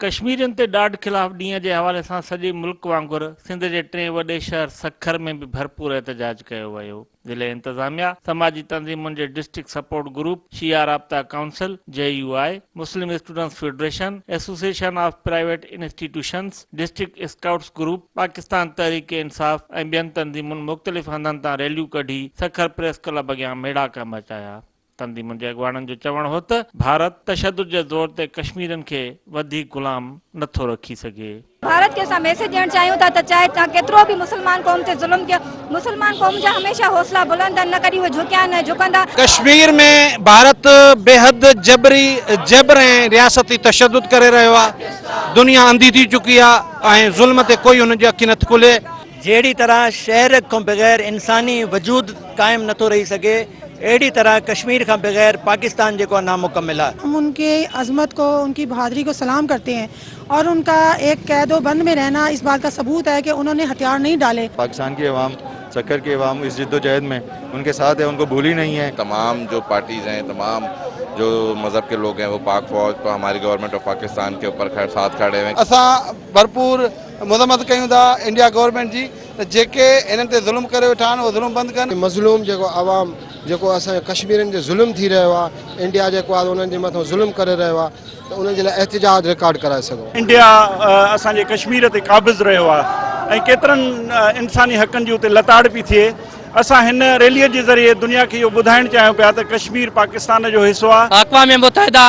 कश्मीरियुनि ते ॾाढ ख़िलाफ़ ॾींहं जे हवाले सां सॼे मुल्क वांगुरु सिंध जे टे वॾे शहर सखर में बि भरपूर एहतजाज कयो वियो। ज़िले इंतज़ामिया, समाजी तंज़ीमुनि जे डिस्ट्रिक्ट सपोर्ट ग्रुप, शिया राब्ता council, JUI, Muslim students federation, association of private institutions, district scouts group, Pakistan Tehreek इंसाफ़ ऐं ॿियनि तंज़ीमुनि मुख़्तलिफ़ हंधनि तां रैलियूं कढी सखर प्रेस क्लब अॻियां मेड़ाका मचाया। तंज़ीमुनि जे अॻवाननि जो चवणु हो त भारत तशद्दुद जे ज़ोर ते कश्मीरियुनि खे वधीक गुलाम नथो रखी सघे। भारत के असां मैसेज ॾियणु चाहियूं था त चाहे तव्हां केतिरो बि मुस्लमान क़ौम ते ज़ुल्म कयो, मुस्लमान क़ौम जा हमेशा हौसला बुलंद आहिनि, न कॾहिं उहे झुकिया न झुकंदा। कश्मीर में भारत बेहद जबर ऐं रियासती तशद्दुद करे रहियो आहे। दुनिया अंधी थी चुकी आहे ऐं ज़ुल्म ते कोई हुनजी अखि नथी खुले। जहिड़ी तरह शहर खां बग़ैर इंसानी वजूद क़ाइमु नथो रही सघे, अहिड़ी तरह कश्मीर का बगैर पाकिस्तान जो को नामुकम्मल है। हम उनके अजमत को, उनकी बहादुरी को सलाम करते हैं और उनका एक कैदो बंद में रहना इस बात का सबूत है कि उन्होंने हथियार नहीं डाले। पाकिस्तान की अवाम, सखर की अवाम इस जिद्दोजहद में उनके साथ है, उनको भूली नहीं है। तमाम जो पार्टीज़ हैं, तमाम जो मज़हब के लोग हैं, वो पाक फौज पर हमारी गवर्नमेंट ऑफ पाकिस्तान के ऊपर साथ खड़े हैं। असां भरपूर मज़म्मत कयूं था इंडिया गवर्नमेंट जी, जेके इन्हनि ते ज़ुल्म करे वेठा आहिनि उहो ज़ुल्म बंदि कनि। मज़लूम जेको आवाम जेको असांजे कश्मीरियुनि जे ज़ुल्म थी रहियो आहे, इंडिया जेको आहे उन्हनि जे मथां ज़ुल्म करे रहियो आहे, त उन्हनि जे लाइ एहतिजाज रिकॉर्ड कराए सघूं। इंडिया असांजे कश्मीर ते क़ाबिज़ रहियो आहे ऐं केतिरनि इंसानी हक़नि जी उते लताड़ पई थिए। असां हिन रैलीअ जे ज़रिए दुनिया खे इहो ॿुधाइणु चाहियूं पिया त कश्मीर पाकिस्तान जो हिसो आहे। अक़वाम मुत्तहिदा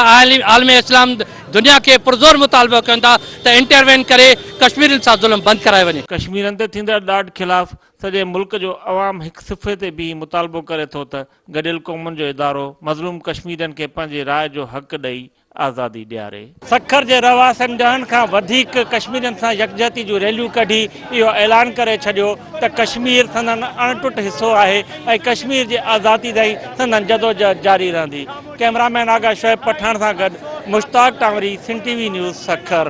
आलम इस्लाम दुनिया के पुरज़ोर मुतालबो कनि था त इंटरवेन करे कश्मीरियुनि सां ज़ुल्म बंदि कराए वञे। कश्मीरनि ते थींदड़ ॾाढ ख़िलाफ़ सॼे मुल्क जो अवाम हिकु सिफ़े ते बि मुतालबो करे थो त गॾियल क़ौमुनि जो इदारो मज़लूम कश्मीरियुनि खे पंहिंजे राय जो हक़ ॾेई आज़ादी ॾियारे। सखर जे रवासनि ॾहनि खां वधीक कश्मीरियुनि सां यकजहती जूं रैलियूं कढी इहो ऐलान करे छॾियो त कश्मीर संदन अणटुट हिसो आहे ऐं कश्मीर जे आज़ादी ताईं संदन जदोजहद जारी रहंदी। कैमरामैन आगा शोएब पठान सां गॾु मुश्ताक टांवरी, सिंध TV न्यूज़, सखर।